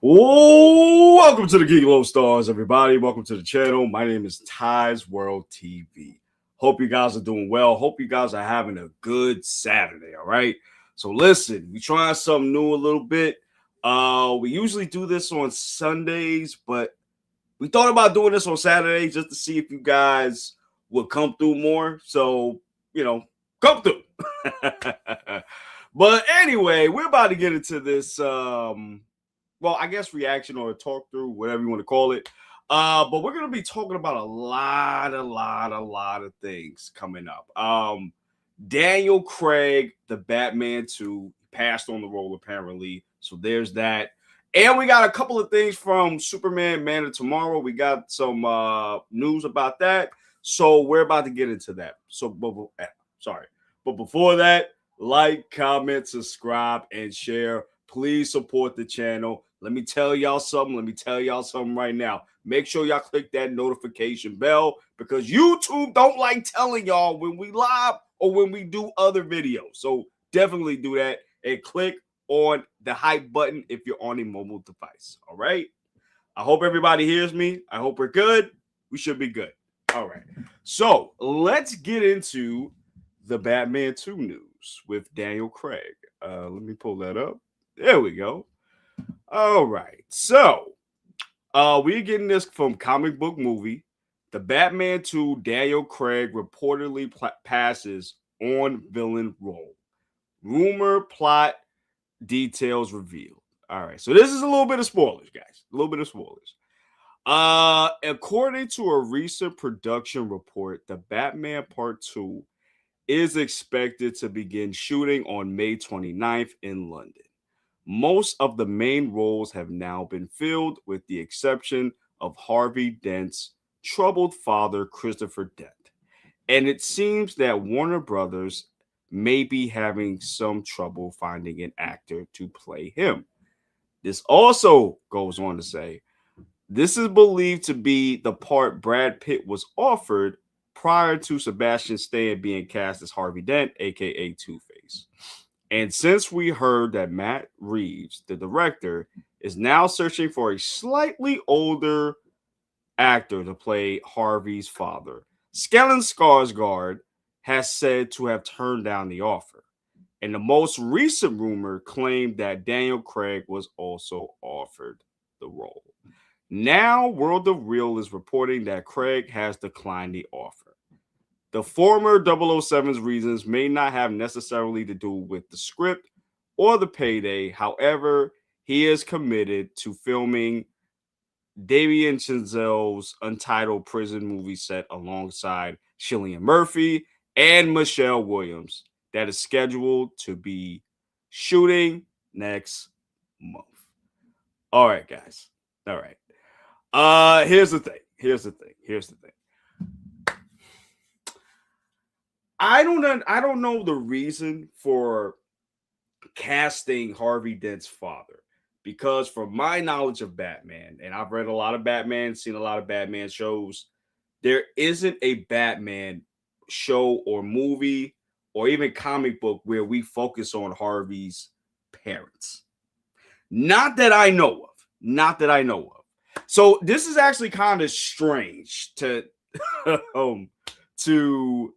Oh, welcome to the Geek Low Stars, everybody. Welcome to the channel. My name is Ty's World TV. Hope you guys are doing well. Hope you guys are having a good Saturday. All right. So listen, we trying something new a little bit. We usually do this on Sundays, but we thought about doing this on Saturdays just to see if you guys would come through more. So, come through. But anyway, we're about to get into this I guess reaction or talk through, whatever you want to call it. But we're gonna be talking about a lot of things coming up. Daniel Craig, the Batman 2, passed on the role apparently. So there's that. And we got a couple of things from Superman Man of Tomorrow. We got some news about that. So we're about to get into that. But before that, like, comment, subscribe, and share. Please support the channel. Let me tell y'all something right now. Make sure y'all click that notification bell because YouTube don't like telling y'all when we live or when we do other videos. So definitely do that and click on the hype button if you're on a mobile device. All right. I hope everybody hears me. I hope we're good. We should be good. All right. So let's get into the Batman 2 news with Daniel Craig. Let me pull that up. There we go. All right. So we're getting this from Comic Book Movie. The Batman 2 Daniel Craig reportedly passes on villain role. Rumor plot details revealed. All right. So this is a little bit of spoilers, guys. A little bit of spoilers. According to a recent production report, the Batman Part 2 is expected to begin shooting on May 29th in London. Most of the main roles have now been filled, with the exception of Harvey Dent's troubled father, Christopher Dent. And it seems that Warner Brothers may be having some trouble finding an actor to play him. This also goes on to say, this is believed to be the part Brad Pitt was offered prior to Sebastian Stan being cast as Harvey Dent, aka Two-Face. And since we heard that Matt Reeves, the director, is now searching for a slightly older actor to play Harvey's father, Stellan Skarsgård has said to have turned down the offer. And the most recent rumor claimed that Daniel Craig was also offered the role. Now, World of Real is reporting that Craig has declined the offer. The former 007's reasons may not have necessarily to do with the script or the payday. However, he is committed to filming Damien Chazelle's untitled prison movie set alongside Cillian Murphy and Michelle Williams that is scheduled to be shooting next month. All right, guys. All right. Here's the thing. I don't know the reason for casting Harvey Dent's father, because from my knowledge of Batman, and I've read a lot of Batman, seen a lot of Batman shows, there isn't a Batman show or movie or even comic book where we focus on Harvey's parents. Not that I know of. So this is actually kind of strange to to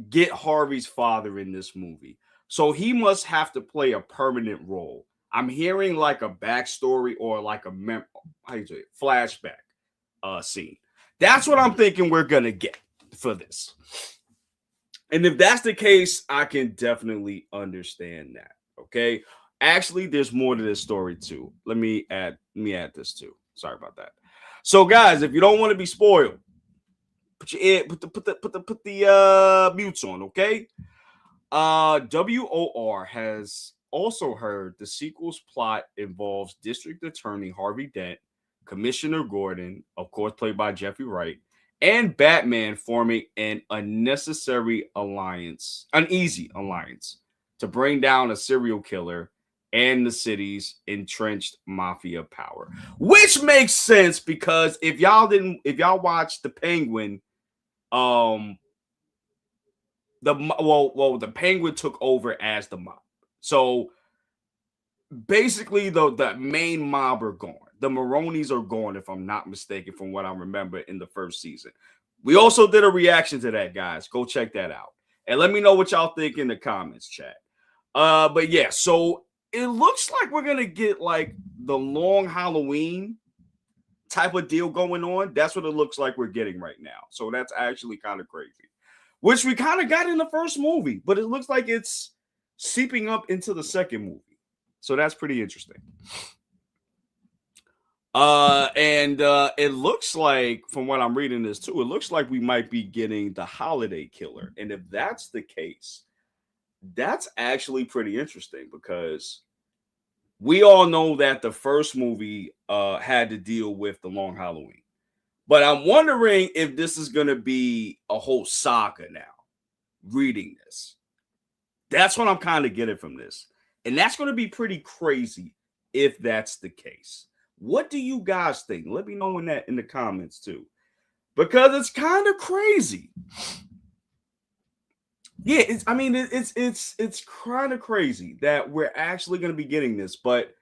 get Harvey's father in this movie. So he must have to play a permanent role. I'm hearing like a backstory or like a flashback scene. That's what I'm thinking we're gonna get for this. And if that's the case, I can definitely understand that. Okay. Actually, there's more to this story too. Let me add this too. Sorry about that. So, guys, if you don't want to be spoiled, put the mutes on, okay? WOR has also heard the sequel's plot involves District Attorney Harvey Dent, Commissioner Gordon, of course played by Jeffrey Wright, and Batman forming an uneasy alliance to bring down a serial killer and the city's entrenched mafia power. Which makes sense because if y'all watched The Penguin, the Penguin took over as the mob. So basically the main mob are gone. The Maronis are gone, if I'm not mistaken, from what I remember in the first season. We also did a reaction to that, guys. Go check that out. And let me know what y'all think in the comments, chat. But yeah, so it looks like we're gonna get like the long Halloween type of deal going on. That's what it looks like we're getting right now. So that's actually kind of crazy. Which we kind of got in the first movie, but it looks like it's seeping up into the second movie. So that's pretty interesting. And it looks like, from what I'm reading this too, it looks like we might be getting the holiday killer. And if that's the case, that's actually pretty interesting because we all know that the first movie had to deal with the long Halloween. But I'm wondering if this is going to be a whole saga now, reading this. That's what I'm kind of getting from this. And that's going to be pretty crazy if that's the case. What do you guys think? Let me know in the comments too. Because it's kind of crazy. Yeah, it's kind of crazy that we're actually going to be getting this. But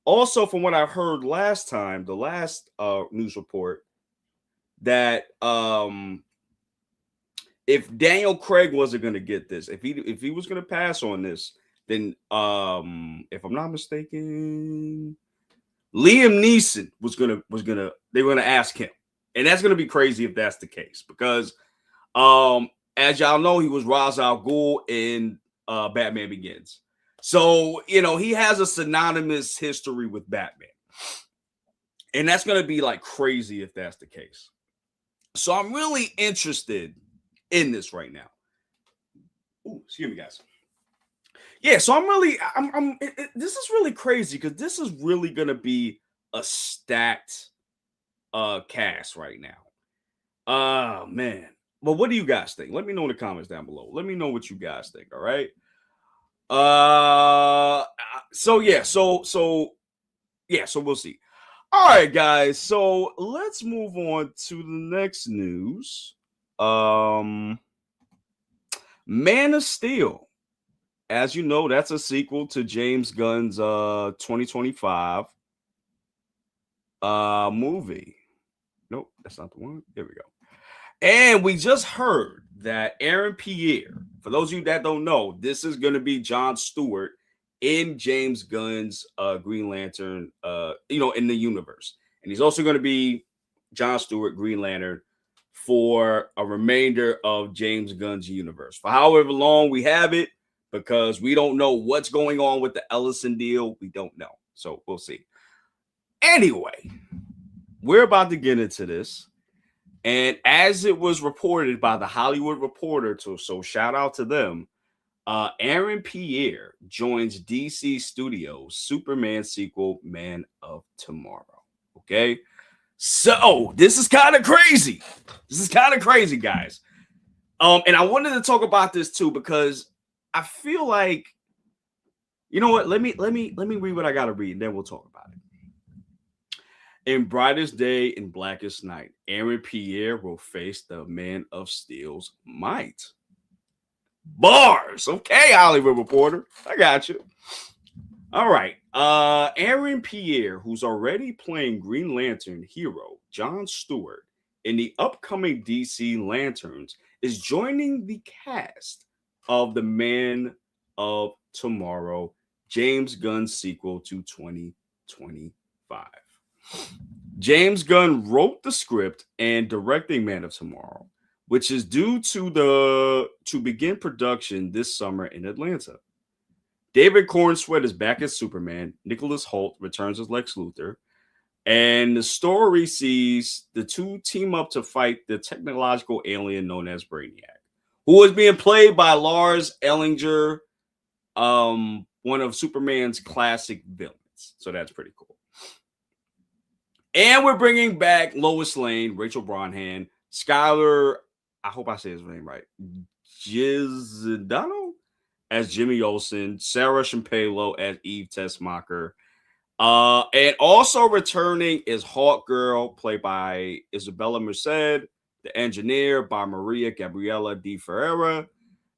also, from what I heard last time, the last news report, that if Daniel Craig wasn't going to get this, if he was going to pass on this, then if I'm not mistaken, Liam Neeson they were gonna ask him, and that's gonna be crazy if that's the case because as y'all know, he was Ra's al Ghul in Batman Begins, so he has a synonymous history with Batman, and that's gonna be like crazy if that's the case. So I'm really interested in this right now. Ooh, excuse me, guys. Yeah, so this is really crazy because this is really gonna be a stacked cast right now. Oh man. But what do you guys think? Let me know in the comments down below. Let me know what you guys think. All right. So yeah, so we'll see. All right, guys. So let's move on to the next news. Man of Steel. As you know, that's a sequel to James Gunn's 2025 movie. Nope, that's not the one. There we go. And we just heard that Aaron Pierre, for those of you that don't know, this is going to be John Stewart in James Gunn's Green Lantern, in the universe. And he's also going to be John Stewart, Green Lantern, for a remainder of James Gunn's universe. For however long we have it, because we don't know what's going on with the Ellison deal. We don't know. So we'll see. Anyway, we're about to get into this. And as it was reported by the Hollywood Reporter, so shout out to them, Aaron Pierre joins DC Studios' Superman sequel, Man of Tomorrow. Okay? So this is kind of crazy. This is kind of crazy, guys. And I wanted to talk about this too because I feel like, you know what? Let me read what I gotta read, and then we'll talk about it. In Brightest Day and Blackest Night, Aaron Pierre will face the Man of Steel's might. Bars, okay, Hollywood Reporter. I got you. All right. Aaron Pierre, who's already playing Green Lantern hero John Stewart in the upcoming DC Lanterns, is joining the cast of the Man of Tomorrow, James Gunn's sequel to 2025. James Gunn wrote the script and directing Man of Tomorrow, which is due to begin production this summer in Atlanta. David Cornsweet is back as Superman. Nicholas Hoult returns as Lex Luthor. And the story sees the two team up to fight the technological alien known as Brainiac, who is being played by Lars Ellinger, one of Superman's classic villains. So that's pretty cool. And we're bringing back Lois Lane, Rachel Brosnahan, Skylar, I hope I say his name right, Giordano as Jimmy Olsen, Sarah Chimpello as Eve Tessmacher. And also returning is Hawk Girl, played by Isabella Merced, the engineer by Maria Gabriela de Ferreira.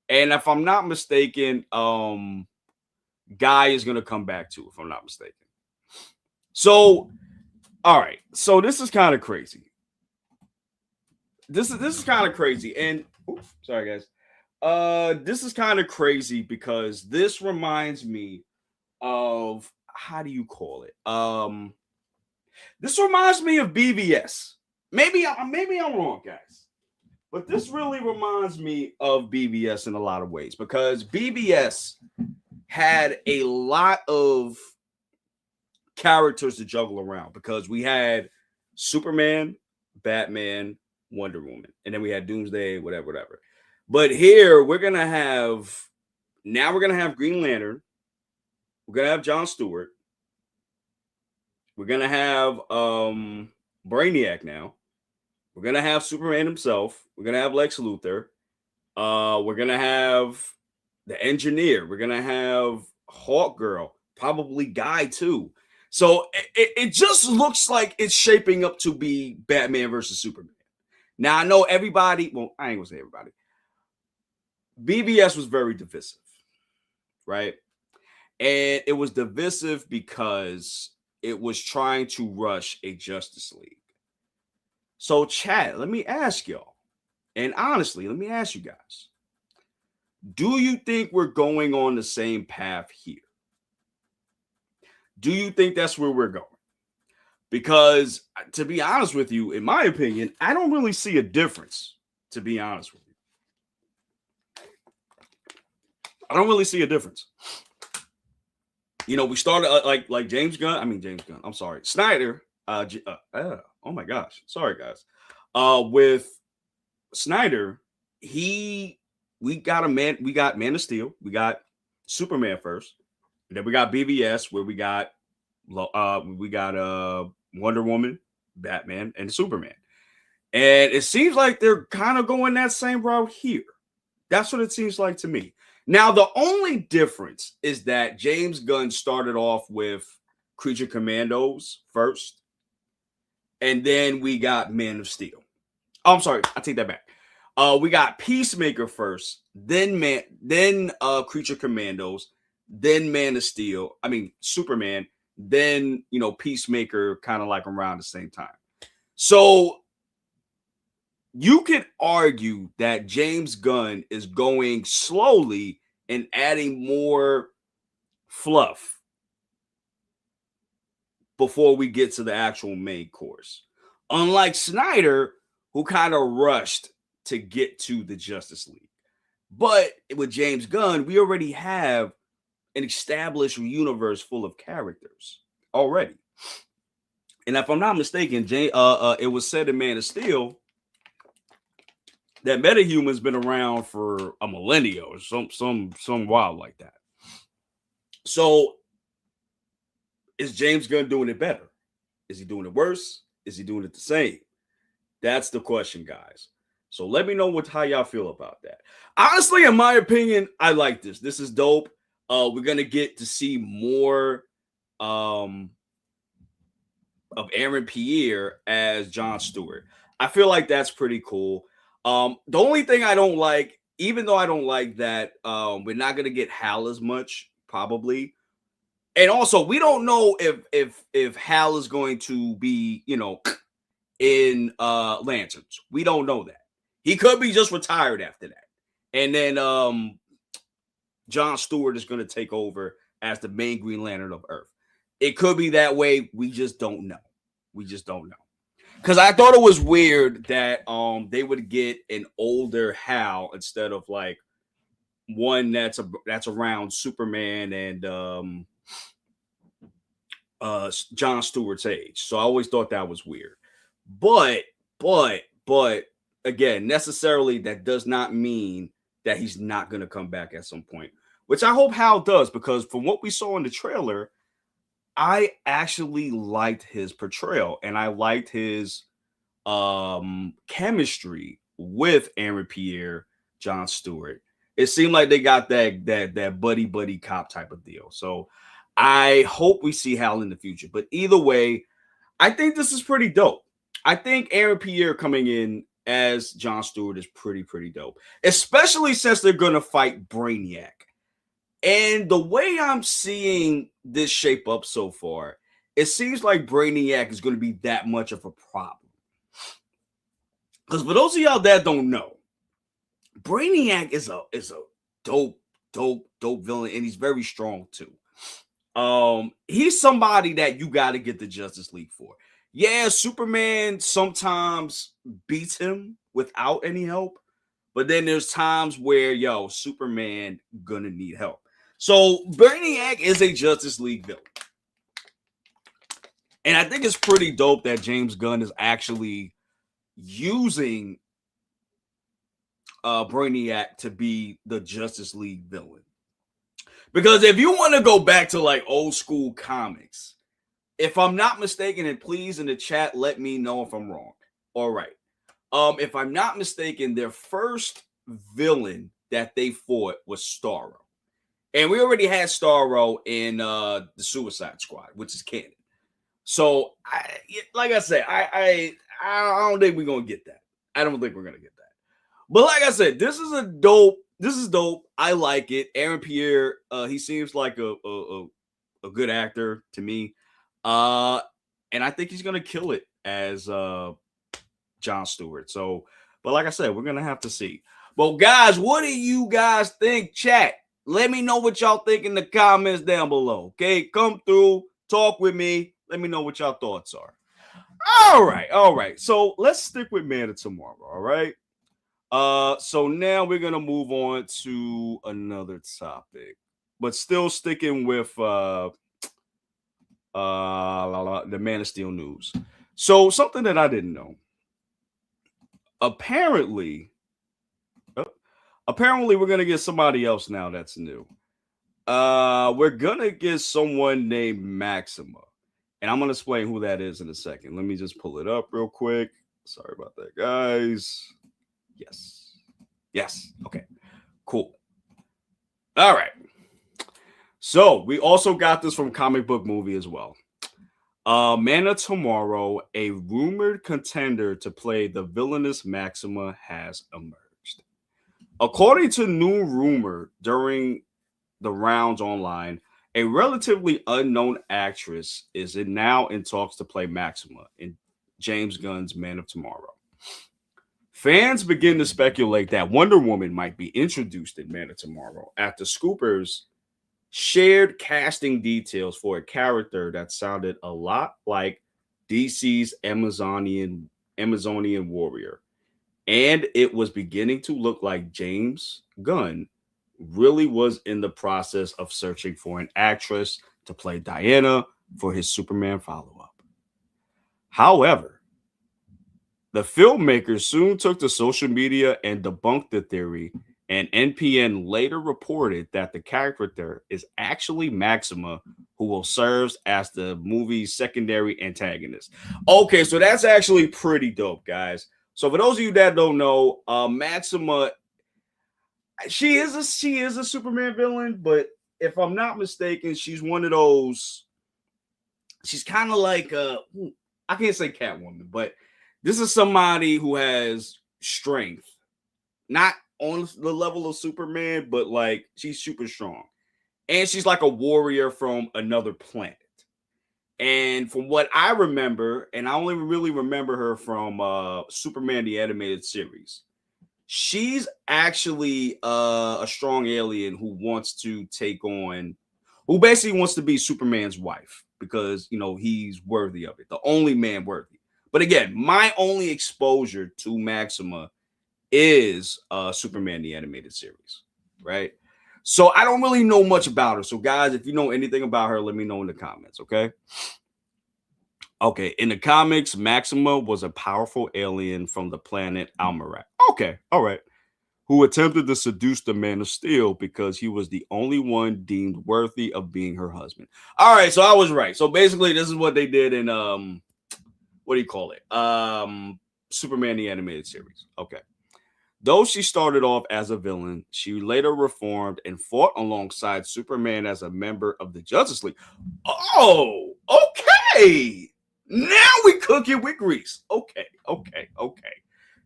And if I'm not mistaken, Guy is going to come back to, if I'm not mistaken. So, all right. So this is kind of crazy. This is kind of crazy. And oops, sorry guys. This is kind of crazy because this reminds me of, how do you call it? This reminds me of BVS. Maybe I'm wrong, guys. But this really reminds me of BVS in a lot of ways because BVS had a lot of characters to juggle around because we had Superman, Batman, Wonder Woman, and then we had Doomsday, whatever. But here we're gonna have Green Lantern, we're gonna have John Stewart, we're gonna have Brainiac now, we're gonna have Superman himself, we're gonna have Lex Luthor, we're gonna have the Engineer, we're gonna have Hawk Girl, probably Guy too. So it just looks like it's shaping up to be Batman versus Superman. Now I know everybody, well, I ain't gonna say everybody. BVS was very divisive, right? And it was divisive because it was trying to rush a Justice League. So, chat, let me ask y'all, and honestly, let me ask you guys, do you think we're going on the same path here? Do you think that's where we're going? Because, to be honest with you, in my opinion, I don't really see a difference, to be honest with you. I don't really see a difference. You know, we started like James Gunn. I'm sorry, Snyder. Oh my gosh, sorry guys. With Snyder, we got Man of Steel, we got Superman first, and then we got BVS where we got Wonder Woman, Batman, and Superman. And it seems like they're kind of going that same route here. That's what it seems like to me. Now, the only difference is that James Gunn started off with Creature Commandos first, and then we got Man of Steel. Oh, I'm sorry, I take that back. We got Peacemaker first, then Creature Commandos, then Man of Steel. I mean Superman, then Peacemaker, kind of like around the same time. So you could argue that James Gunn is going slowly and adding more fluff before we get to the actual main course. Unlike Snyder, who kind of rushed to get to the Justice League. But with James Gunn, we already have an established universe full of characters already. And if I'm not mistaken, it was said in Man of Steel that metahuman's been around for a millennia or some wild like that. So is James Gunn doing it better? Is he doing it worse? Is he doing it the same? That's the question, guys. So let me know how y'all feel about that. Honestly, in my opinion, I like this. This is dope. We're gonna get to see more of Aaron Pierre as John Stewart. I feel like that's pretty cool. The only thing I don't like, even though I don't like that, we're not gonna get Hal as much, probably. And also, we don't know if Hal is going to be, in Lanterns. We don't know that. He could be just retired after that. And then John Stewart is going to take over as the main Green Lantern of Earth. It could be that way. We just don't know. Because I thought it was weird that they would get an older Hal instead of like one that's around Superman and John Stewart's age. So I always thought that was weird. But again, necessarily that does not mean that he's not going to come back at some point, which I hope Hal does, because from what we saw in the trailer, I actually liked his portrayal and I liked his chemistry with Aaron Pierre, John Stewart. It seemed like they got that buddy cop type of deal. So I hope we see Hal in the future. But either way, I think this is pretty dope. I think Aaron Pierre coming in as John Stewart is pretty dope, especially since they're going to fight Brainiac. And the way I'm seeing this shape up so far, it seems like Brainiac is going to be that much of a problem. Because for those of y'all that don't know, Brainiac is a dope, dope villain, and he's very strong too. He's somebody that you got to get the Justice League for. Yeah, Superman sometimes beats him without any help, but then there's times where Superman gonna need help. So Brainiac is a Justice League villain, and I think it's pretty dope that James Gunn is actually using Brainiac to be the Justice League villain. Because if you want to go back to like old school comics, if I'm not mistaken, and please in the chat let me know if I'm wrong. All right. If I'm not mistaken, their first villain that they fought was Starro. And we already had Starro in the Suicide Squad, which is canon. So, like I said, I don't think we're gonna get that. I don't think we're gonna get that. But like I said, this is dope. I like it. Aaron Pierre, he seems like a good actor to me. And I think he's gonna kill it as John Stewart. So, but like I said, we're gonna have to see. But guys, what do you guys think? Chat. Let me know what y'all think in the comments down below. Okay, come through, talk with me. Let me know what y'all thoughts are. All right. So let's stick with Man of Tomorrow. All right. So now we're gonna move on to another topic, but still sticking with the Man of Steel news. So something that I didn't know. Apparently we're gonna get somebody else now that's new. We're gonna get someone named Maxima, and I'm gonna explain who that is in a second. Let me just pull it up real quick. Sorry about that, guys. Yes. Okay. Cool. All right. So we also got this from Comic Book Movie as well. Man of Tomorrow, a rumored contender to play the villainous Maxima, has emerged. According to new rumor during the rounds online, a relatively unknown actress is now in talks to play Maxima in James Gunn's Man of Tomorrow. Fans begin to speculate that Wonder Woman might be introduced in Man of Tomorrow after Scoopers shared casting details for a character that sounded a lot like DC's Amazonian warrior. And it was beginning to look like James Gunn really was in the process of searching for an actress to play Diana for his Superman follow-up. However, the filmmakers soon took to social media and debunked the theory, and NPN later reported that the character is actually Maxima, who will serve as the movie's secondary antagonist. Okay, so that's actually pretty dope, guys. So for those of you that don't know, Maxima, she is a Superman villain, but if I'm not mistaken, she's one of those. She's kind of like I can't say Catwoman, but this is somebody who has strength, not on the level of Superman, but like she's super strong. And she's like a warrior from another planet. And from what I remember, and I only really remember her from Superman the Animated Series, she's actually a strong alien who wants to who basically wants to be Superman's wife because, he's worthy of it, the only man worthy. But again, my only exposure to Maxima is Superman the Animated Series, right? So I don't really know much about her. So guys, if you know anything about her, let me know in the comments, okay? Okay, in the comics, Maxima was a powerful alien from the planet Almerac. Okay, all right. Who attempted to seduce the Man of Steel because he was the only one deemed worthy of being her husband. All right, so I was right. So basically, this is what they did in what do you call it? Superman the Animated Series. Okay. Though she started off as a villain, she later reformed and fought alongside Superman as a member of the Justice League. Oh, okay. Now we cooking with grease. Okay.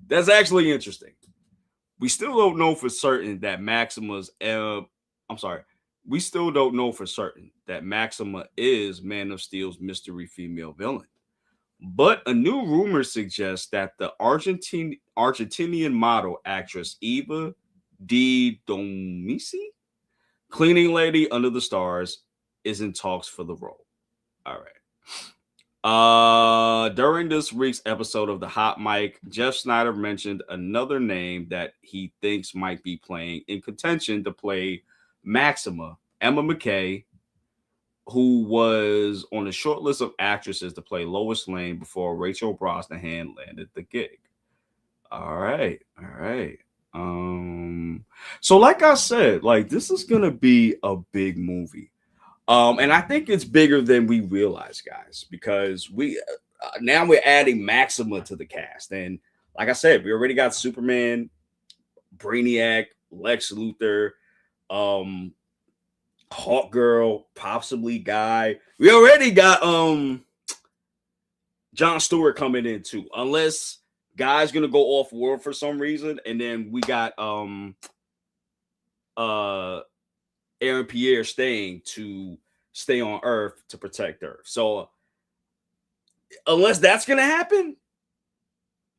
That's actually interesting. We still don't know for certain that we still don't know for certain that Maxima is Man of Steel's mystery female villain. But a new rumor suggests that the Argentinian model actress Eva Di Domici, cleaning lady under the stars, is in talks for the role. All right. During this week's episode of the Hot Mic, Jeff Snyder mentioned another name that he thinks might be playing in contention to play Maxima, Emma McKay, who was on the short list of actresses to play Lois Lane before Rachel Brosnahan landed the gig. All right, all right. So like I said, like this is gonna be a big movie. And I think it's bigger than we realize, guys, because we now we're adding Maxima to the cast, and like I said, we already got Superman, Brainiac, Lex Luthor, Hawk Girl, possibly Guy. We already got John Stewart coming in too, unless Guy's gonna go off world for some reason, and then we got Aaron Pierre staying on Earth to protect Earth. So unless that's gonna happen,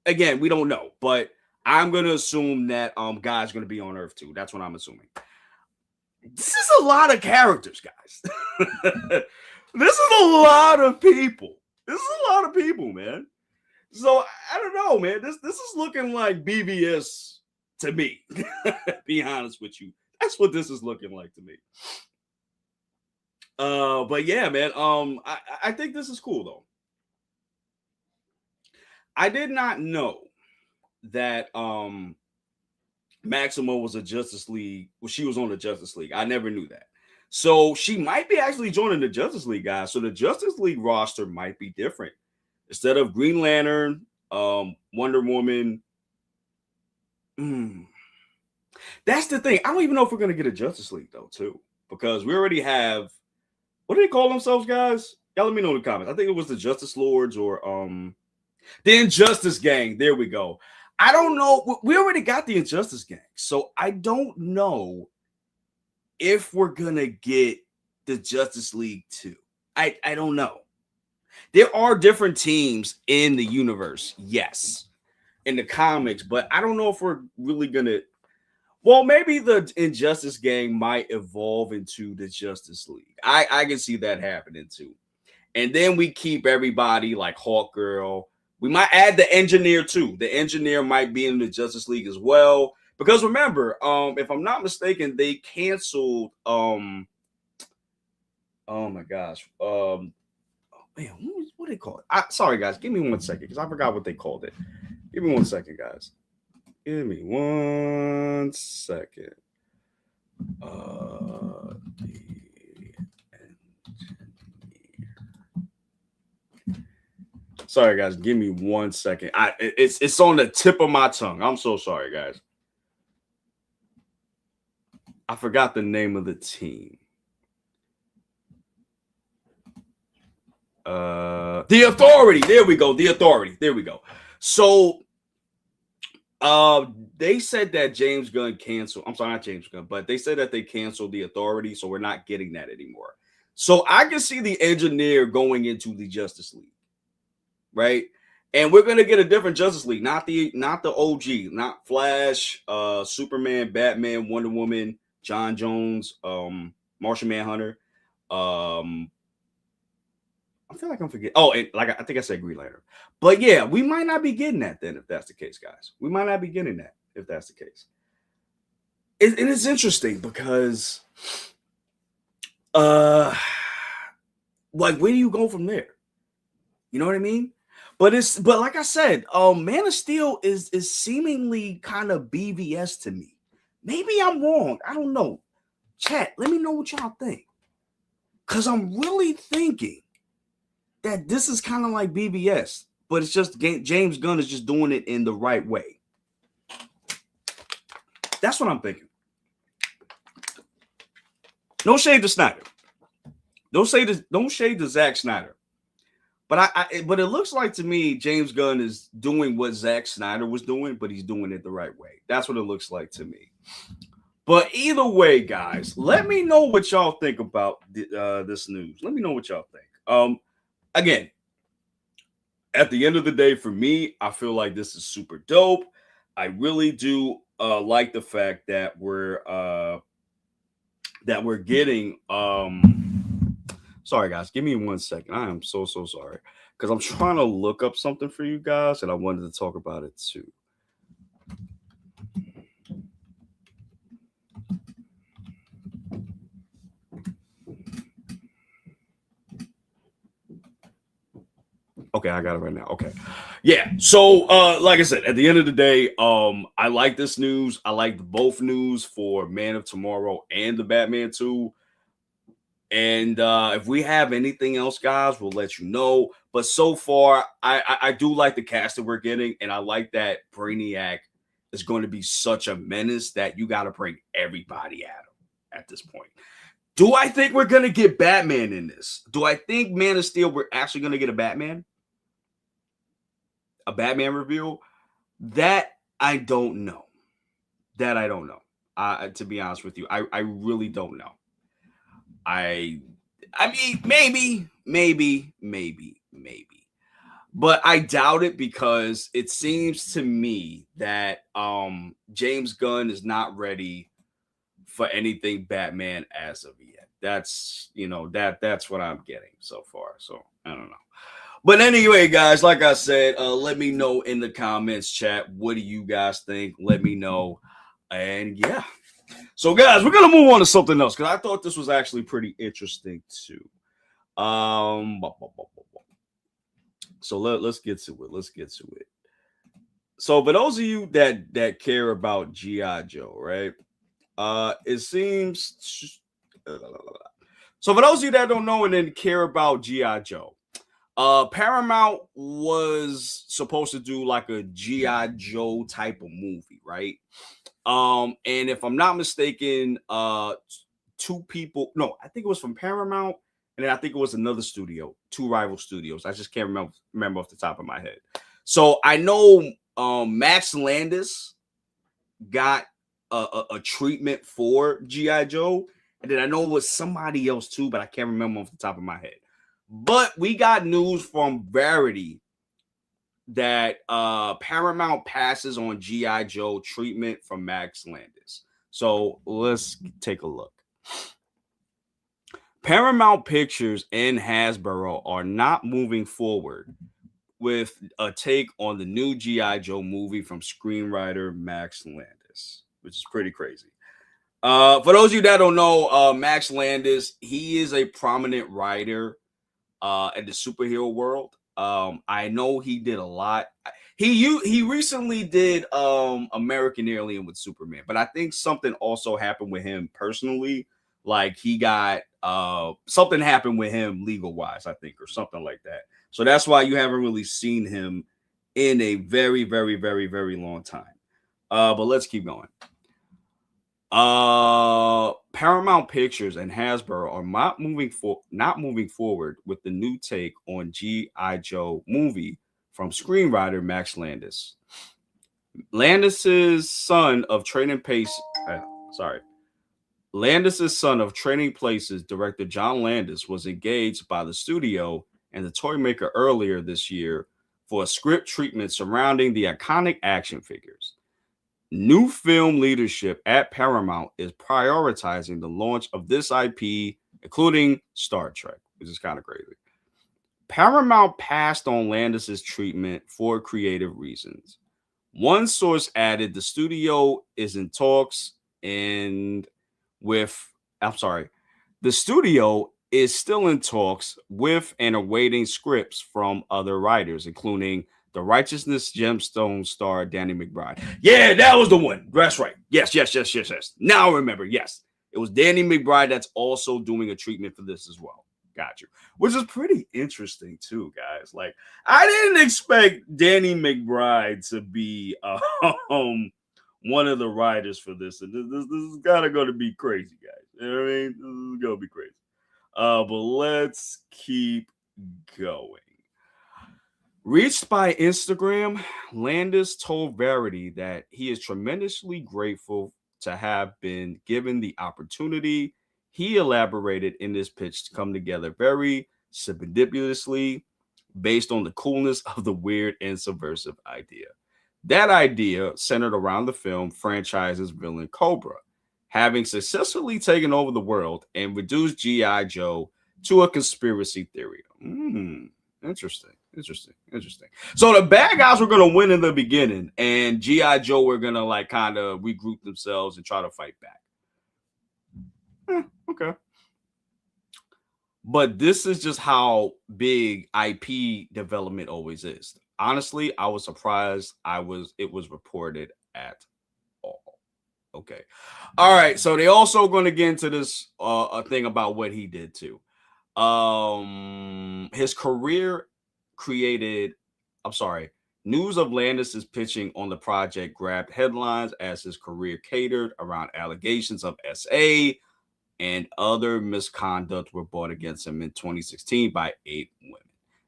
again, we don't know. But I'm gonna assume that Guy's gonna be on Earth too. That's what I'm assuming. This is a lot of characters, guys. This is a lot of people. This is a lot of people, man. So I don't know, man. This is looking like BVS to me. Be honest with you. That's what this is looking like to me. But yeah, man. I think this is cool though. I did not know that Maxima was a Justice League. Well, she was on the Justice League. I never knew that. So she might be actually joining the Justice League, guys. So the Justice League roster might be different. Instead of Green Lantern, Wonder Woman. That's the thing. I don't even know if we're gonna get a Justice League though, too, because we already have. What do they call themselves, guys? Y'all let me know in the comments. I think it was the Justice Lords or the Injustice Gang. There we go. I don't know. We already got the Injustice Gang, so I don't know if we're gonna get the Justice League too. I don't know. There are different teams in the universe, yes, in the comics, but I don't know if we're really gonna. Well, maybe the Injustice Gang might evolve into the Justice League. I can see that happening too. And then we keep everybody like Hawk Girl. We might add the Engineer too. The Engineer might be in the Justice League as well. Because remember, if I'm not mistaken, they canceled oh my gosh. Man, what do they call it? Sorry, guys. Give me 1 second because I forgot what they called it. Give me 1 second, guys. Give me 1 second. Sorry, guys. Give me 1 second. It's on the tip of my tongue. I'm so sorry, guys. I forgot the name of the team. The Authority. There we go. The Authority. There we go. So they said that James Gunn canceled. I'm sorry, not James Gunn, but they said that they canceled the Authority, so we're not getting that anymore. So I can see the Engineer going into the Justice League, right? And we're gonna get a different Justice League, not the OG, not Flash, Superman, Batman, Wonder Woman, John Jones, Martian Manhunter. I feel like I'm forgetting. Oh, and like I think I said Green Lantern. But yeah, we might not be getting that then if that's the case, guys. We might not be getting that if that's the case. And it's interesting because like where do you go from there? You know what I mean? But like I said, Man of Steel is seemingly kind of BVS to me. Maybe I'm wrong. I don't know. Chat, let me know what y'all think. Cause I'm really thinking that this is kind of like BVS, but it's just James Gunn is just doing it in the right way. That's what I'm thinking. No shade to Snyder. Don't shade to Zack Snyder. But but it looks like to me James Gunn is doing what Zack Snyder was doing, but he's doing it the right way. That's what it looks like to me. But either way, guys, let me know what y'all think about this news. Let me know what y'all think. Again, at the end of the day, for me, I feel like this is super dope. I really do like the fact that we're getting sorry guys, give me 1 second. I am so sorry. Because I'm trying to look up something for you guys and I wanted to talk about it too. Okay, I got it right now. Okay. Yeah. So like I said, at the end of the day, I like this news. I like both news for Man of Tomorrow and the Batman 2. And if we have anything else, guys, we'll let you know. But so far, I do like the cast that we're getting, and I like that Brainiac is going to be such a menace that you got to bring everybody at him at this point. Do I think we're gonna get Batman in this? Do I think Man of Steel we're actually gonna get a Batman? A Batman reveal? That I don't know. That I don't know. To be honest with you, I really don't know. I I mean, maybe. But I doubt it because it seems to me that James Gunn is not ready for anything Batman as of yet. That's that's what I'm getting so far. So I don't know. But anyway, guys, like I said, let me know in the comments, chat. What do you guys think? Let me know. And yeah. So, guys, we're gonna move on to something else because I thought this was actually pretty interesting too. So let's get to it. Let's get to it. So, for those of you that care about GI Joe, right? It seems. So, for those of you that don't know and then care about GI Joe, Paramount was supposed to do like a GI Joe type of movie, right? And if I'm not mistaken, two people, no, I think it was from Paramount, and then I think it was another studio, two rival studios. I just can't remember off the top of my head. So I know Max Landis got a treatment for GI Joe, and then I know it was somebody else too, but I can't remember off the top of my head. But we got news from Verity that Paramount passes on GI Joe treatment from Max Landis. So let's take a look. Paramount Pictures and Hasbro are not moving forward with a take on the new GI Joe movie from screenwriter Max Landis, which is pretty crazy. For those of you that don't know, Max Landis, he is a prominent writer in the superhero world. I know he did a lot. He recently did American Alien with Superman, but I think something also happened with him personally. Like he got something happened with him legal wise, I think, or something like that. So that's why you haven't really seen him in a very long time. But let's keep going. Paramount Pictures and Hasbro are not moving forward with the new take on G.I. Joe movie from screenwriter Max Landis. Landis's son of Trading Places director John Landis was engaged by the studio and the toy maker earlier this year for a script treatment surrounding the iconic action figures. New film leadership at Paramount is prioritizing the launch of this IP, including Star Trek, which is kind of crazy. Paramount passed on Landis's treatment for creative reasons. One source added the studio is in talks and with, I'm sorry, the studio is still in talks with and awaiting scripts from other writers, including the Righteousness Gemstone star Danny McBride. Yeah, that was the one. That's right. Yes. Now I remember. Yes, it was Danny McBride that's also doing a treatment for this as well. Got you. Which is pretty interesting too, guys. Like I didn't expect Danny McBride to be one of the writers for this, and this is gotta going to be crazy, guys. You know what I mean? This is gonna be crazy. But let's keep going. Reached by Instagram, Landis told Verity that he is tremendously grateful to have been given the opportunity, he elaborated in this pitch to come together very serendipitously based on the coolness of the weird and subversive idea. That idea centered around the film franchise's villain Cobra, having successfully taken over the world and reduced G.I. Joe to a conspiracy theory. Interesting, interesting, interesting. So the bad guys were going to win in the beginning, and G.I. Joe were going to like kind of regroup themselves and try to fight back. Okay. But this is just how big IP development always is. Honestly, I was surprised it was reported at all. Okay. All right. So they also going to get into this a thing about what he did too. His career created, I'm sorry, news of Landis' pitching on the project grabbed headlines as his career catered around allegations of SA and other misconduct were brought against him in 2016 by 8 women.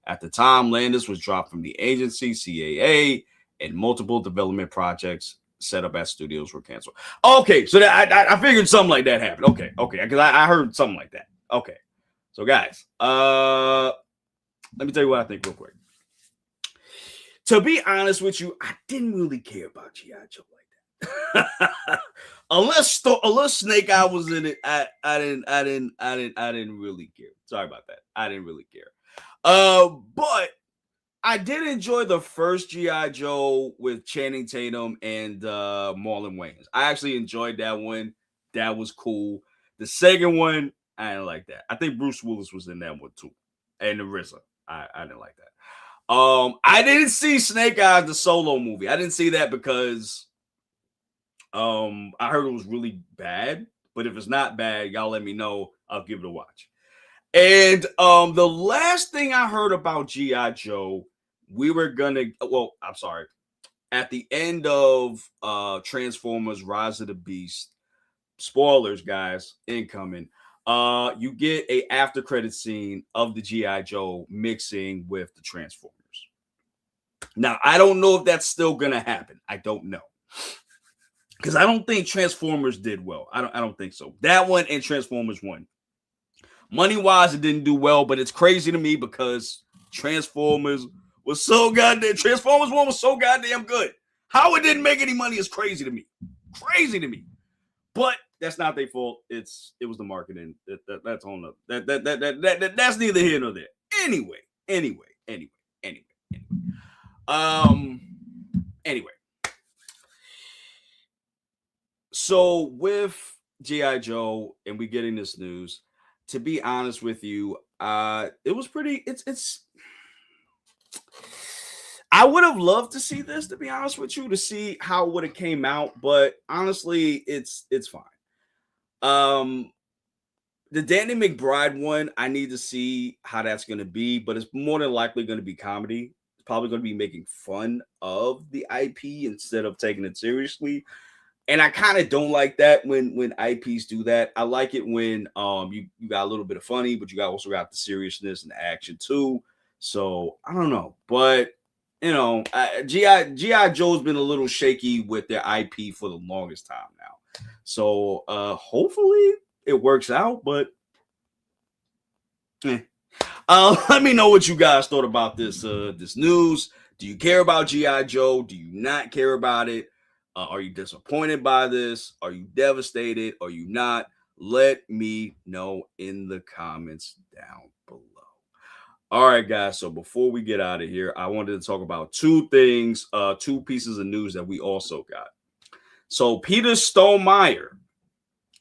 At the time, Landis was dropped from the agency, CAA, and multiple development projects set up at studios were canceled. Okay, so I figured something like that happened. Okay, because I heard something like that. Okay, so guys, let me tell you what I think real quick. To be honest with you, I didn't really care about G.I. Joe like that. unless Snake Eye was in it, I didn't really care. Sorry about that. I didn't really care. But I did enjoy the first G.I. Joe with Channing Tatum and Marlon Wayans. I actually enjoyed that one. That was cool. The second one, I didn't like that. I think Bruce Willis was in that one too. And the RZA. I didn't like that. I didn't see Snake Eyes, the solo movie. I didn't see that because I heard it was really bad. But if it's not bad, y'all let me know. I'll give it a watch. And the last thing I heard about G.I. Joe, at the end of Transformers Rise of the Beast, spoilers, guys, incoming, you get a after credit scene of the G.I. Joe mixing with the Transformers. Now, I don't know if that's still gonna happen. I don't know. Because I don't think Transformers did well. I don't think so. That one and Transformers 1. Money-wise, it didn't do well, but it's crazy to me because Transformers 1 was so goddamn good. How it didn't make any money is crazy to me. Crazy to me. But that's not their fault. It was the marketing. That's on the that's neither here nor there. Anyway. So with G.I. Joe and we getting this news, to be honest with you, it was pretty. It's. I would have loved to see this, to be honest with you, to see how it would have came out, but honestly, it's fine. The Danny McBride one, I need to see how that's going to be, but it's more than likely going to be comedy. It's probably going to be making fun of the IP instead of taking it seriously. And I kind of don't like that when IPs do that. I like it when you got a little bit of funny, but you also got the seriousness and the action too. So I don't know, but you know, G.I. Joe's been a little shaky with their IP for the longest time now. So hopefully it works out, but let me know what you guys thought about this news. Do you care about G.I. Joe? Do you not care about it? Are you disappointed by this? Are you devastated? Are you not? Let me know in the comments down below. All right, guys. So before we get out of here, I wanted to talk about two things, two pieces of news that we also got. So Peter Stormare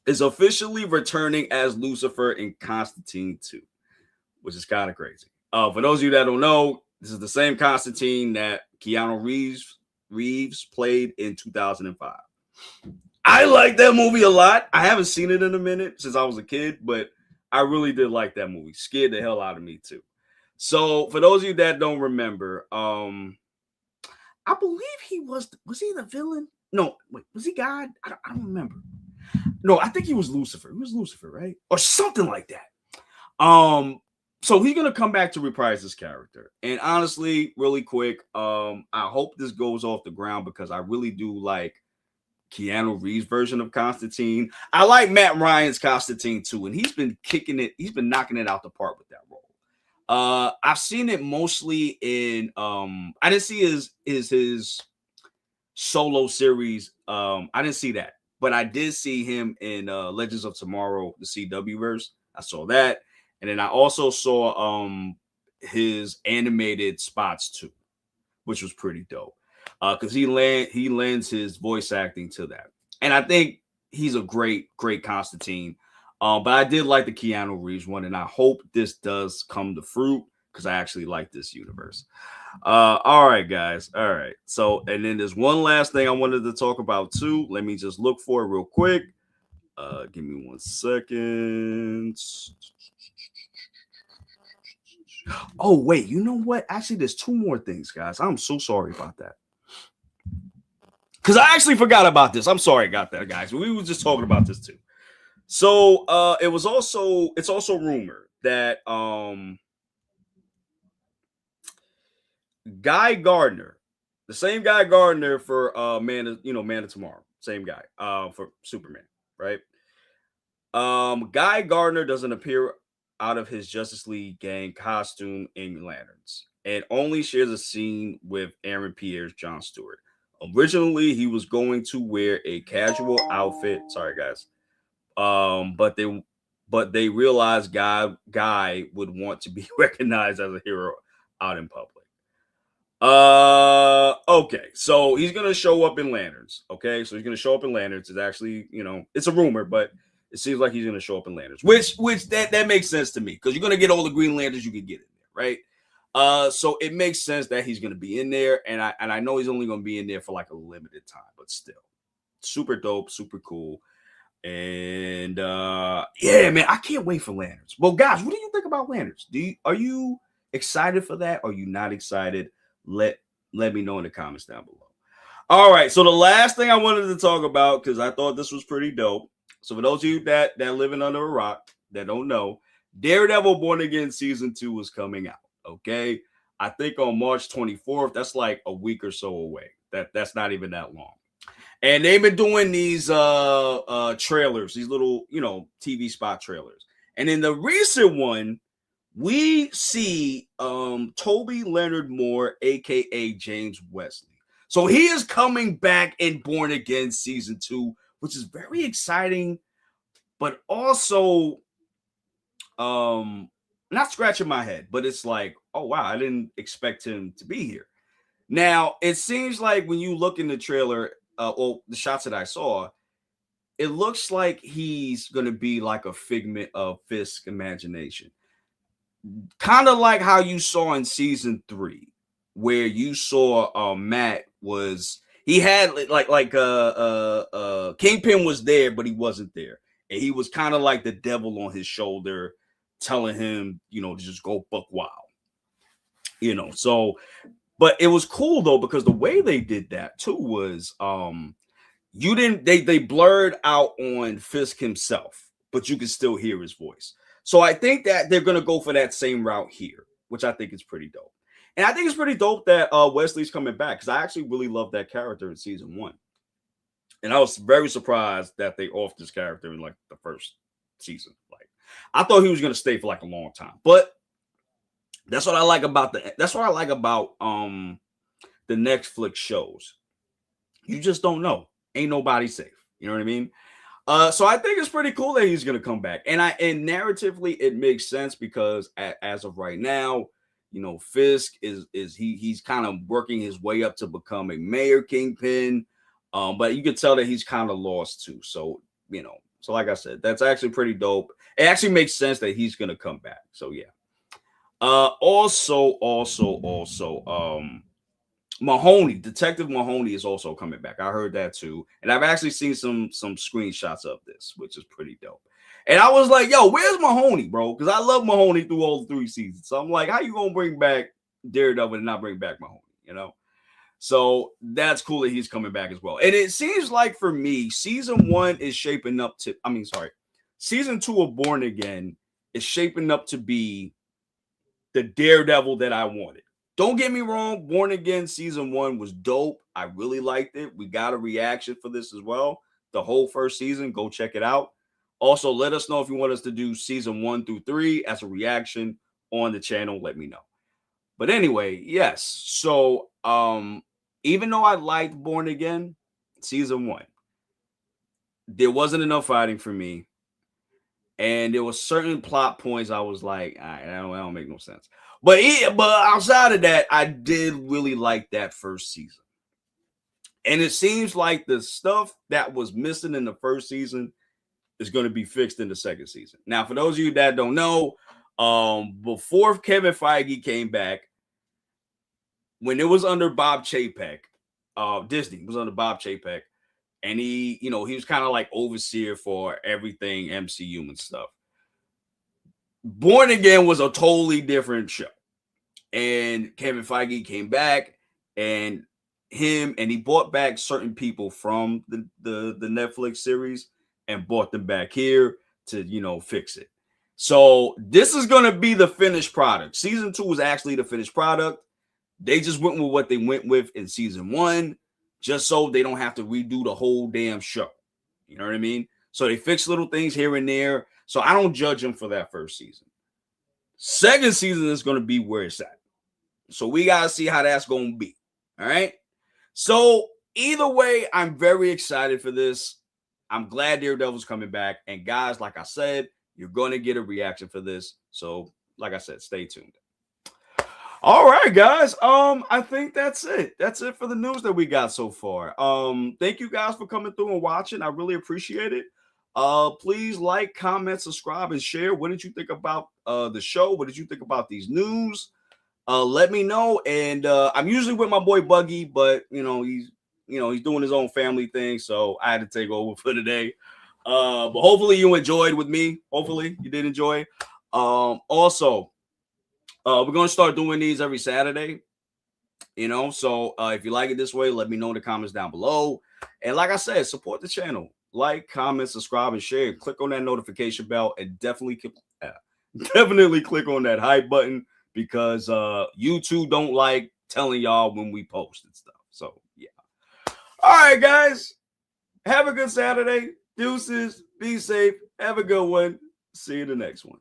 is officially returning as Lucifer in Constantine 2, which is kind of crazy. For those of you that don't know, this is the same Constantine that Keanu Reeves played in 2005. I like that movie a lot. I haven't seen it in a minute since I was a kid, but I really did like that movie. Scared the hell out of me too. So for those of you that don't remember, I believe he was he the villain? No, wait, was he God? I don't remember. No, I think he was Lucifer. He was Lucifer, right? Or something like that. So he's gonna come back to reprise this character. And honestly, really quick, I hope this goes off the ground because I really do like Keanu Reeves' version of Constantine. I like Matt Ryan's Constantine too, and he's been kicking it. He's been knocking it out the park with that role. I've seen it mostly in. I didn't see his solo series. I didn't see that, but I did see him in Legends of Tomorrow, the CW verse. I saw that, and then I also saw his animated spots too, which was pretty dope. Because he lends his voice acting to that, and I think he's a great Constantine. But I did like the Keanu Reeves one, and I hope this does come to fruit because I actually like this universe. All right, guys. All right. So, and then there's one last thing I wanted to talk about too. Let me just look for it real quick. Give me 1 second. Oh, wait, you know what? Actually, there's 2 more things, guys. I'm so sorry about that. Because I actually forgot about this. I'm sorry about that, guys. We were just talking about this too. So it's also rumored that Guy Gardner, the same Guy Gardner for Man of Tomorrow, same guy for Superman, right? Guy Gardner doesn't appear out of his Justice League gang costume in Lanterns and only shares a scene with Aaron Pierre's John Stewart. Originally, he was going to wear a casual outfit. Sorry, guys. But they realized Guy would want to be recognized as a hero out in public. Okay, so he's gonna show up in Lanterns. Okay, so he's gonna show up in Lanterns. It's actually, it's a rumor, but it seems like he's gonna show up in Lanterns, which that makes sense to me because you're gonna get all the Green Lanterns you can get in there, right? So it makes sense that he's gonna be in there, and I know he's only gonna be in there for like a limited time, but still, super dope, super cool. And yeah, man, I can't wait for Lanterns. Well, guys, what do you think about Lanterns? Are you excited for that? Or are you not excited? Let me know in the comments down below. All right, so the last thing I wanted to talk about, because I thought this was pretty dope. So for those of you that living under a rock that don't know, Daredevil Born Again season 2 is coming out. Okay, I think on March 24th. That's like a week or so away. That's not even that long. And they've been doing these trailers, these little, TV spot trailers. And in the recent one, we see Toby Leonard Moore, aka James Wesley. So he is coming back in Born Again season 2, which is very exciting, but also not scratching my head, but it's like, oh wow, I didn't expect him to be here. Now, it seems like when you look in the trailer, or the shots that I saw, it looks like he's going to be like a figment of Fisk's imagination. Kind of like how you saw in season 3, where you saw Matt he had Kingpin was there, but he wasn't there. And he was kind of like the devil on his shoulder, telling him, to just go buck wild. So, but it was cool though, because the way they did that too was they blurred out on Fisk himself, but you can still hear his voice. So I think that they're gonna go for that same route here, which I think is pretty dope. And I think it's pretty dope that Wesley's coming back, because I actually really love that character in season 1. And I was very surprised that they offed this character in like the first season. Like, I thought he was gonna stay for like a long time, but that's what I like about the Netflix shows. You just don't know. Ain't nobody safe. You know what I mean? So I think it's pretty cool that he's gonna come back. And narratively it makes sense because as of right now, Fisk he's kind of working his way up to become a mayor kingpin. But you can tell that he's kind of lost too. So, so like I said, that's actually pretty dope. It actually makes sense that he's gonna come back. So yeah. Also, Mahoney, Detective Mahoney is also coming back. I heard that too, and I've actually seen some screenshots of this, which is pretty dope. And I was like, "Yo, where's Mahoney, bro?" Because I love Mahoney through all 3 seasons. So I'm like, "How you gonna bring back Daredevil and not bring back Mahoney?" So that's cool that he's coming back as well. And it seems like for me, season 1 is shaping up to. Season 2 of Born Again is shaping up to be the Daredevil that I wanted. Don't get me wrong, Born Again season 1 was dope. I really liked it. We got a reaction for this as well. The whole first season, go check it out. Also, let us know if you want us to do season 1 through 3 as a reaction on the channel. Let me know. But anyway, yes. So, even though I liked Born Again season 1, there wasn't enough fighting for me. And there were certain plot points I was like, all right, that don't make no sense. But outside of that, I did really like that first season. And it seems like the stuff that was missing in the first season is going to be fixed in the second season. Now, for those of you that don't know, before Kevin Feige came back, when it was under Bob Chapek, Disney was under Bob Chapek, and he was kind of like overseer for everything MCU and stuff. Born Again was a totally different show. And Kevin Feige came back, and he brought back certain people from the Netflix series and brought them back here to, fix it. So this is going to be the finished product. Season 2 was actually the finished product. They just went with what they went with in season 1, just so they don't have to redo the whole damn show. You know what I mean? So they fix little things here and there. So I don't judge them for that first season. Second season is going to be where it's at. So we got to see how that's going to be. All right. So either way, I'm very excited for this. I'm glad Daredevil's coming back. And guys, like I said, you're going to get a reaction for this. So like I said, stay tuned. All right, guys. I think that's it. That's it for the news that we got so far. Thank you guys for coming through and watching. I really appreciate it. Please like, comment, subscribe, and share. What did you think about the show? What did you think about these news? Let me know. And I'm usually with my boy Buggy, but he's doing his own family thing, so I had to take over for today. But hopefully you enjoyed with me. Hopefully you did enjoy. Also, we're gonna start doing these every Saturday. So if you like it this way, let me know in the comments down below. And like I said, support the channel. Like, comment, subscribe, and share. Click on that notification bell, and definitely click on that hype button, because YouTube don't like telling y'all when we post and stuff. So yeah. All right, guys. Have a good Saturday. Deuces. Be safe. Have a good one. See you in the next one.